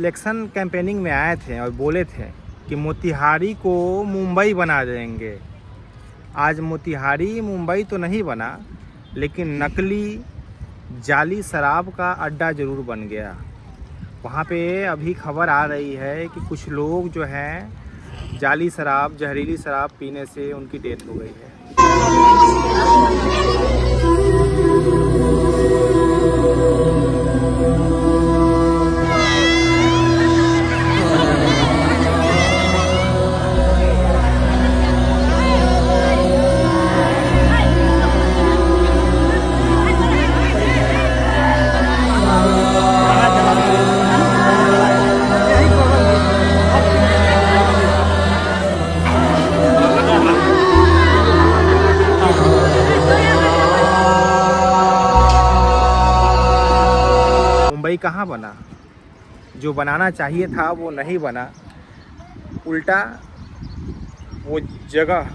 Election campaigning में आए थे और बोले थे कि मोतिहारी को मुंबई बना देंगे। आज मोतिहारी मुंबई तो नहीं बना, लेकिन नकली जाली शराब का अड्डा ज़रूर बन गया। वहाँ पे अभी खबर आ रही है कि कुछ लोग जो हैं जाली शराब, जहरीली शराब पीने से उनकी डेथ हो गई है। मुंबई कहाँ बना? जो बनाना चाहिए था वो नहीं बना, उल्टा वो जगह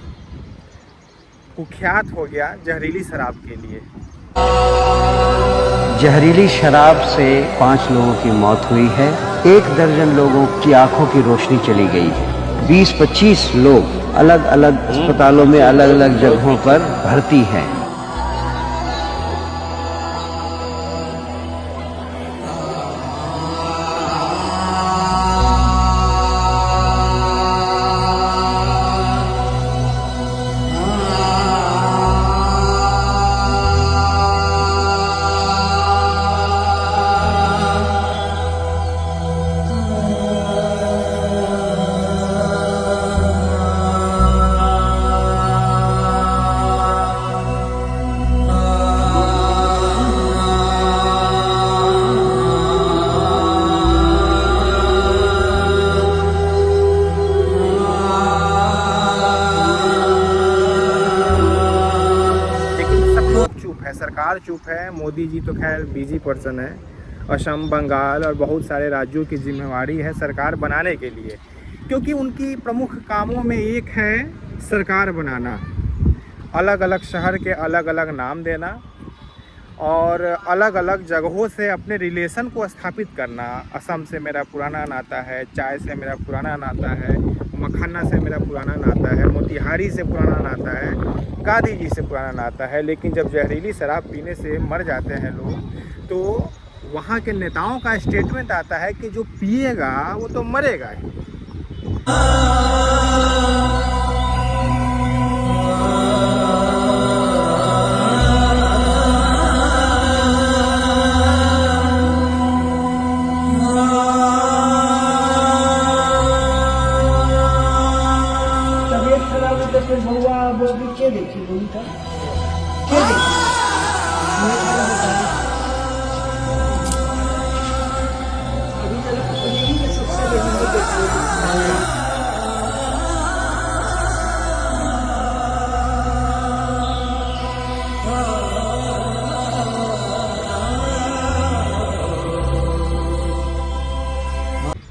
कुख्यात हो गया जहरीली शराब के लिए। जहरीली शराब से 5 लोगों की मौत हुई है। 1 दर्जन लोगों की आंखों की रोशनी चली गई है। 20-25 लोग अलग अलग अस्पतालों में अलग अलग जगहों पर भर्ती हैं। सरकार चुप है। मोदी जी तो खैर बिजी पर्सन है। असम, बंगाल और बहुत सारे राज्यों की जिम्मेवारी है सरकार बनाने के लिए, क्योंकि उनकी प्रमुख कामों में एक है सरकार बनाना, अलग अलग शहर के अलग अलग नाम देना और अलग अलग जगहों से अपने रिलेशन को स्थापित करना। असम से मेरा पुराना नाता है, चाय से मेरा पुराना नाता है, मखाना से मेरा पुराना नाता है, मोतिहारी से पुराना नाता है, गांधी जी से पुराना नाता है। लेकिन जब जहरीली शराब पीने से मर जाते हैं लोग, तो वहाँ के नेताओं का स्टेटमेंट आता है कि जो पिएगा वो तो मरेगा ही।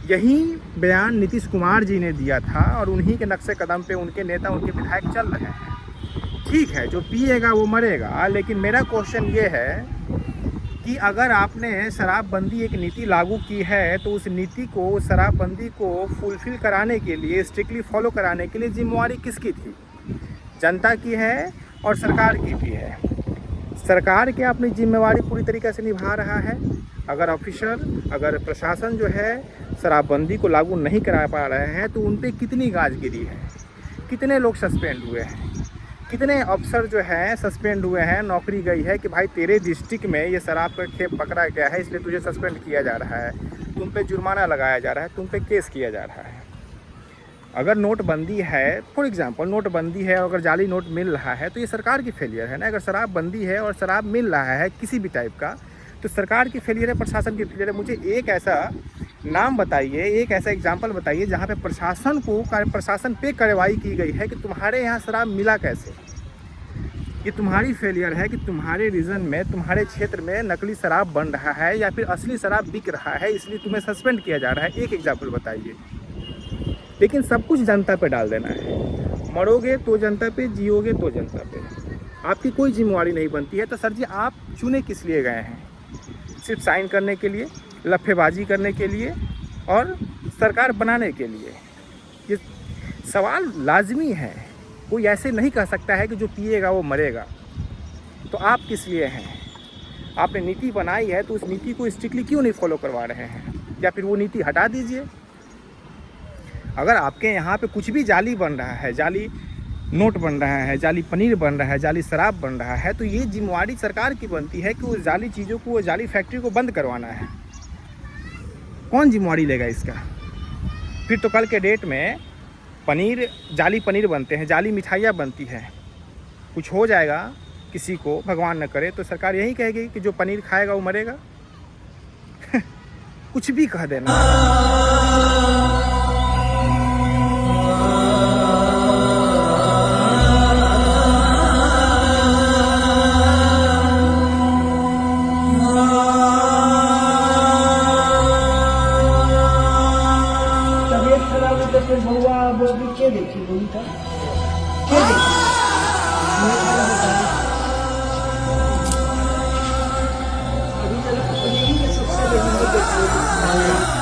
यही बयान नीतीश कुमार जी ने दिया था और उन्हीं के नक्शे कदम पे उनके नेता, उनके विधायक चल रहे हैं। ठीक है, जो पिएगा वो मरेगा, लेकिन मेरा क्वेश्चन ये है कि अगर आपने शराबबंदी एक नीति लागू की है, तो उस नीति को, उस शराबबंदी को फुलफिल कराने के लिए, स्ट्रिक्टली फॉलो कराने के लिए जिम्मेवारी किसकी थी? जनता की है और सरकार की भी है। सरकार क्या अपनी जिम्मेवारी पूरी तरीके से निभा रहा है? अगर ऑफिसर, अगर प्रशासन जो है शराबबंदी को लागू नहीं करा पा रहे हैं, तो उन पे कितनी गाज गिरी है, कितने लोग सस्पेंड हुए हैं, कितने अफसर जो हैं सस्पेंड हुए हैं, नौकरी गई है कि भाई तेरे डिस्ट्रिक्ट में ये शराब का खेप पकड़ा गया है, इसलिए तुझे सस्पेंड किया जा रहा है, तुम पे जुर्माना लगाया जा रहा है, तुम पे केस किया जा रहा है। अगर नोटबंदी है, फॉर एग्जांपल नोटबंदी है और अगर जाली नोट मिल रहा है, तो ये सरकार की फेलियर है ना। अगर शराबबंदी है और शराब मिल रहा है किसी भी टाइप का, तो सरकार की फेलियर है, प्रशासन की फेलियर है। मुझे एक ऐसा नाम बताइए, एक ऐसा एग्जाम्पल बताइए जहाँ पे प्रशासन पे कार्रवाई की गई है कि तुम्हारे यहाँ शराब मिला कैसे। ये तुम्हारी फेलियर है कि तुम्हारे रीजन में, तुम्हारे क्षेत्र में नकली शराब बन रहा है या फिर असली शराब बिक रहा है, इसलिए तुम्हें सस्पेंड किया जा रहा है। एक एग्जाम्पल बताइए। लेकिन सब कुछ जनता पे डाल देना है। मरोगे तो जनता पे, जियोगे तो जनता पे, आपकी कोई जिम्मेवारी नहीं बनती है। तो सर जी, आप चुने किस लिए गए हैं? सिर्फ साइन करने के लिए, लफेबाजी करने के लिए, और सरकार बनाने के लिए। ये सवाल लाजमी है, कोई ऐसे नहीं कह सकता है कि जो पिएगा वो मरेगा। तो आप किस लिए हैं? आपने नीति बनाई है तो उस नीति को स्ट्रिक्टली क्यों नहीं फॉलो करवा रहे हैं, या फिर वो नीति हटा दीजिए। अगर आपके यहाँ पे कुछ भी जाली बन रहा है, जाली नोट बन रहा है, जाली पनीर बन रहा है, जाली शराब बन रहा है, तो ये जिम्मेवारी सरकार की बनती है कि उस जाली चीज़ों को, वो जाली फैक्ट्री को बंद करवाना है। कौन जिम्मेवारी लेगा इसका? फिर तो कल के डेट में पनीर, जाली पनीर बनते हैं, जाली मिठाइयाँ बनती है, कुछ हो जाएगा किसी को, भगवान न करे, तो सरकार यही कहेगी कि जो पनीर खाएगा वो मरेगा। कुछ भी कह देना। तबियत खराब है तो फिर बउआ बोली के देखी बोली था के देखी मैं खाना बताया अभी तक पनीर के सबसे बड़ी